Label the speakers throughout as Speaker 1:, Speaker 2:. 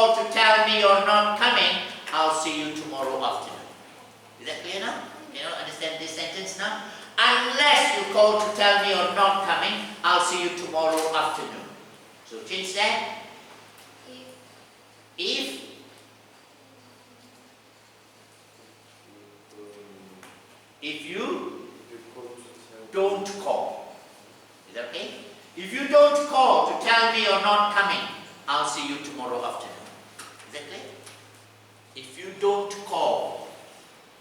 Speaker 1: call to tell me you're not coming, I'll see you tomorrow afternoon. Is that clear now? You know, understand this sentence now? Unless you call to tell me you're not coming, I'll see you tomorrow afternoon. So change that. If you don't call. Is that okay? If you don't call to tell me you're not coming, I'll see you tomorrow afternoon. Is that clear? If you don't call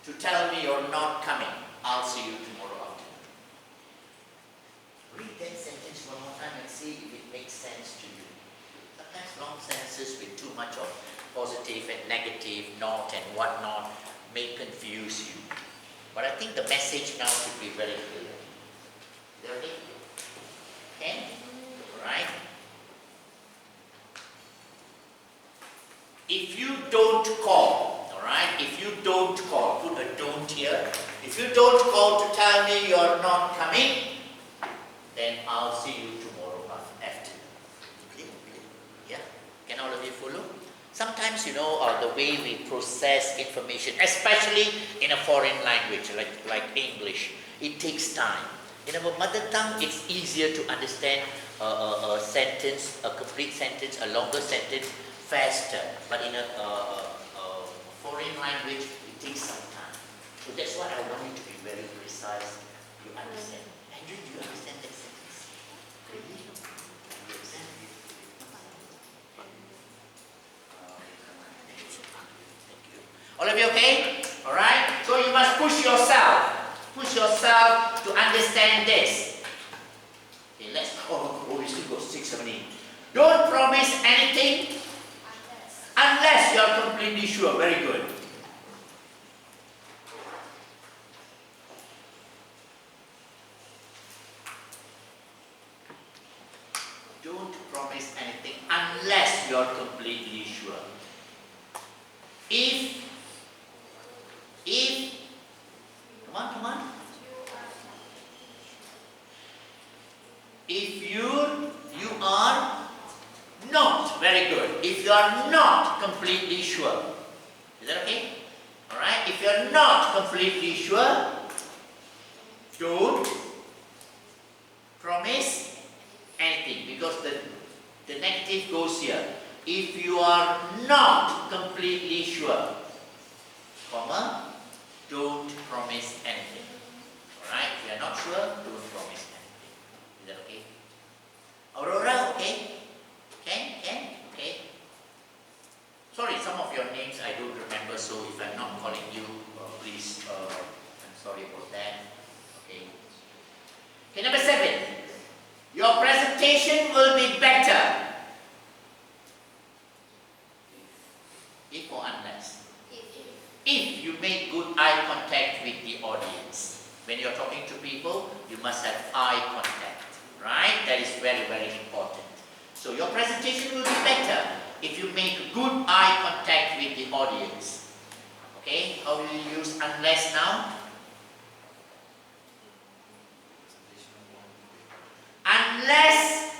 Speaker 1: to tell me you're not coming, I'll see you tomorrow afternoon. Read that sentence one more time and see if it makes sense to you. Sometimes long sentences with too much of positive and negative, not and whatnot, may confuse you. But I think the message now should be very clear. Is that okay? Okay? Alright? If you don't call, alright? If you don't call, put a don't here. If you don't call to tell me you're not coming, then I'll see you tomorrow afternoon. Clear? Yeah? Can all of you follow? Sometimes, you know, the way we process information, especially in a foreign language like English, it takes time. In our mother tongue, it's easier to understand a sentence, a complete sentence, a longer sentence faster. But in a foreign language, it takes some time. So that's what I want you to be very precise. You understand. Andrew, do you understand that sentence? Really? You understand? Thank you. All of you okay? Alright? So you must push yourself. Push yourself to understand this. Okay, let's we still got 6, 7, 8. Don't promise anything unless you are completely sure. Very good. Don't promise anything unless you are completely sure. If come on. If you are not, very good. If you are not completely sure, is that okay? Alright, if you are not completely sure, don't promise anything, because the negative goes here. If you are not completely sure, comma, don't promise anything. Alright, if you are not sure, don't promise anything. Is that okay? Aurora, okay? Okay? Sorry, some of your names I don't remember, so if I'm not calling you, please, I'm sorry about that. Okay, number 7. Your presentation will be better. If or unless? If you make good eye contact with the audience. When you're talking to people, you must have eye contact. Right? That is very, very important. So your presentation will be better if you make good eye contact with the audience. Okay? How will you use unless now? Unless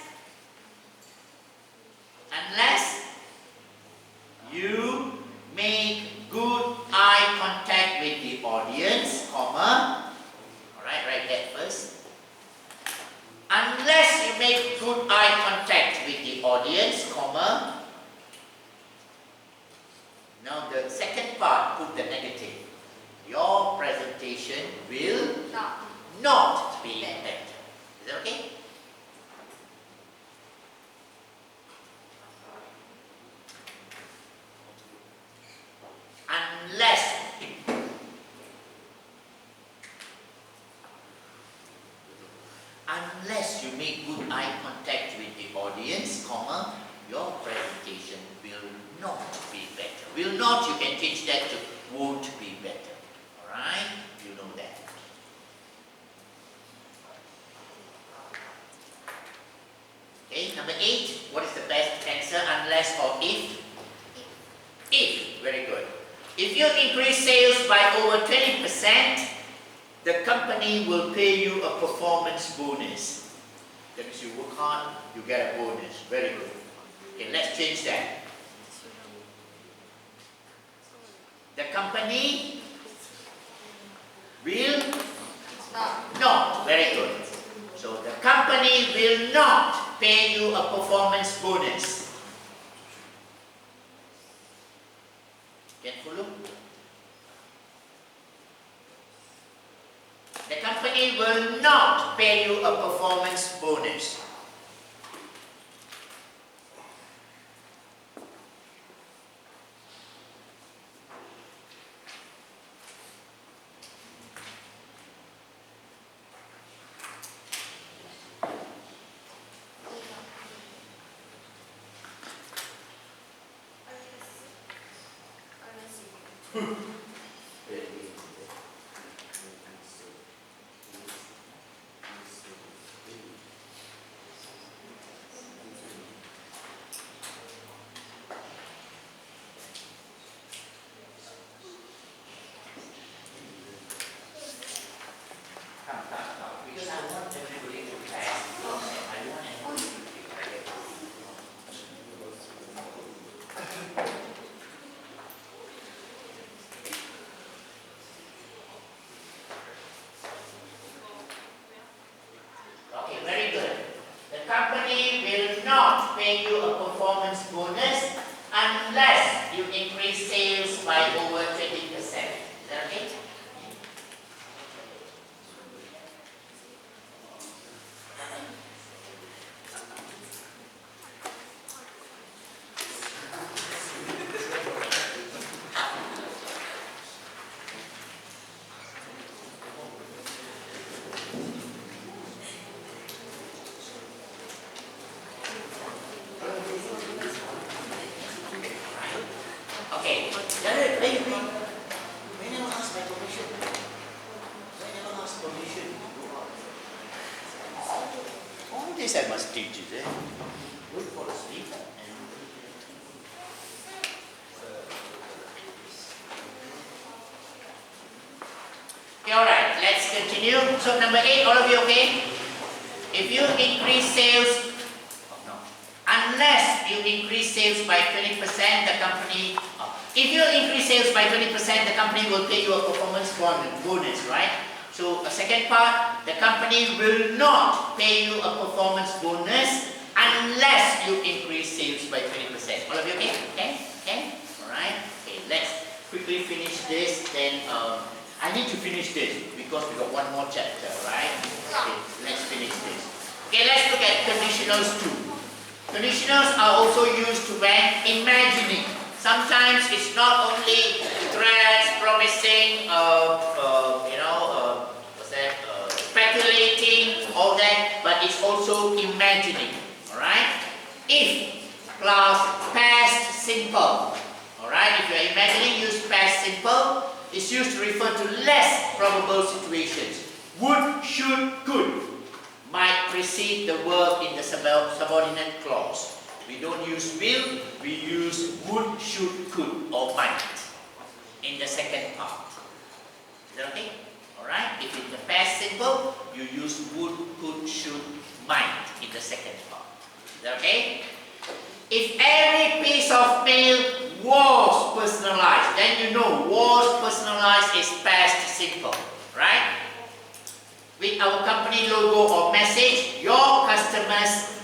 Speaker 1: you make good eye contact with the audience, comma. Alright, write that first. Unless you make good eye contact with the audience, comma. Now the second part, put the negative. Your presentation will not be better. Is that okay? Unless you make good eye contact with the audience, comma, your presentation will not be better. Will not, you can change that to won't be better. Alright? You know that. Okay, number 8. What is the best answer? Unless or if? If. Very good. If you increase sales by over 20%, the company will pay you a performance bonus. That means you work hard, you get a bonus. Very good. Okay, let's change that. The company will not. Very good. So the company will not pay you a performance bonus. Can follow? The company will not pay you a performance bonus. Because I want everybody to pass. I want everybody to pass. Okay, very good. The company will not pay you a performance bonus unless you increase sales by over 20%. Is that okay? Okay, Jared, wait. We never asked my permission. We never asked permission. All this I must teach you, eh? Don't fall asleep. Okay, alright, let's continue. So number 8, all of you okay? If you increase sales, unless you increase sales by 20%, the company, if you increase sales by 20%, the company will pay you a performance bonus, right? So, a second part, the company will not pay you a performance bonus unless you increase sales by 20%. All of you okay? Okay? Alright? Okay, let's quickly finish this, then I need to finish this because we got one more chapter, right? Okay, let's finish this. Okay, let's look at conditionals too. Conditionals are also used when imagining. Sometimes it's not only threats, promising, speculating, all that, but it's also imagining. Alright? If plus past simple. Alright? If you're imagining, use past simple. It's used to refer to less probable situations. Would, should, could might precede the verb in the subordinate clause. We don't use will, we use would, should, could, or might in the second part. Is that okay? Alright? If it's the past simple, you use would, could, should, might in the second part. Is that okay? If every piece of mail was personalized, then you know was personalized is past simple. Right? With our company logo or message, your customers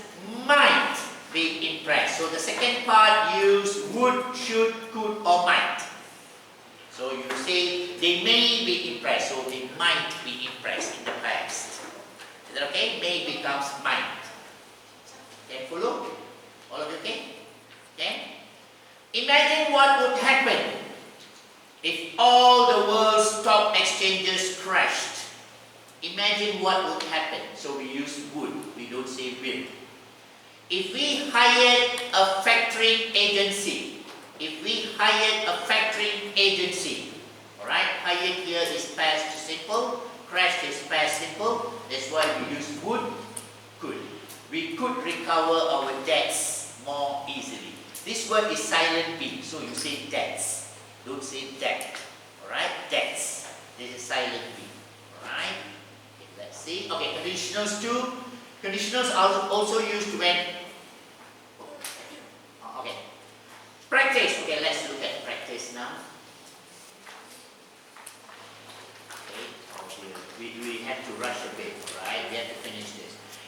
Speaker 1: might be impressed. So the second part use would, should, could, or might. So you say they may be impressed, so they might be impressed in the past. Is that okay? May becomes might. Can follow? All of you okay? Okay? Imagine what would happen if all the world's stock exchanges crashed. Imagine what would happen. So we use would, we don't say will. If we hired a factoring agency, alright, hired here is past simple, crashed is past simple, that's why we use would, could. We could recover our debts more easily. This word is silent B, so you say debts, don't say debt, alright, debts. This is silent B, alright. Let's see. Okay, conditionals too. Conditionals are also used when. Okay. Practice. Okay, let's look at practice now.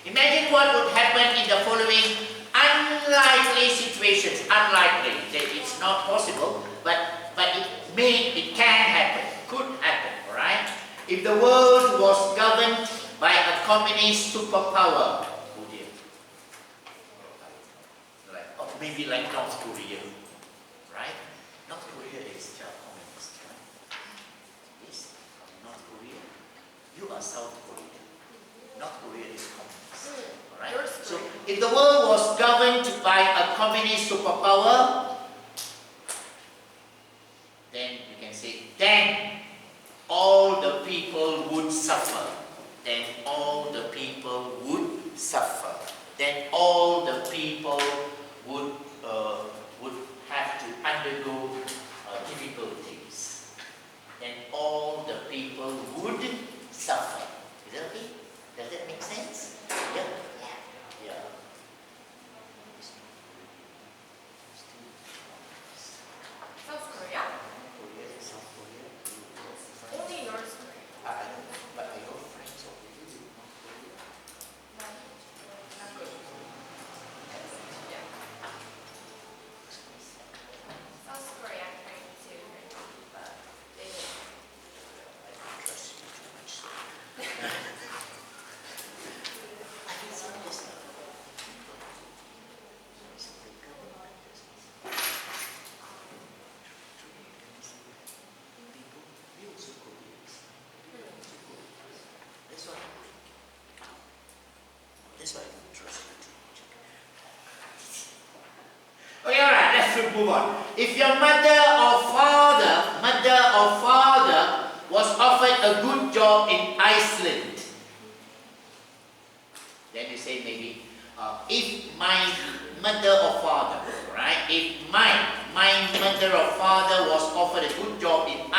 Speaker 1: Imagine what would happen in the following unlikely situations. Unlikely, that it's not possible, but it can happen, could happen, alright? If the world was governed by a communist superpower, oh dear, or maybe like North Korea, right? North Korea is still communist, right? Yes, North Korea. You are South Korea. North Korea is communist, alright? So if the world was governed by a communist superpower, then you can say, then all the people would suffer. Then all the people would suffer. Then all the people would have to undergo difficulties. Then all the people would suffer. Is that okay? Does that make sense? Yeah. Yeah.
Speaker 2: South Korea?
Speaker 1: South Korea.
Speaker 2: Only North Korea.
Speaker 1: I don't know, but I got friends over here.
Speaker 2: Not good. Yeah. South Korea trying to, but they didn't.
Speaker 1: I don't trust you too much. I can see this now. That's why I don't trust you too much. Okay, alright, let's move on. If your mother or father was offered a good job in Iceland, then you say maybe, if my mother or father, right? If my mother or father was offered a good job in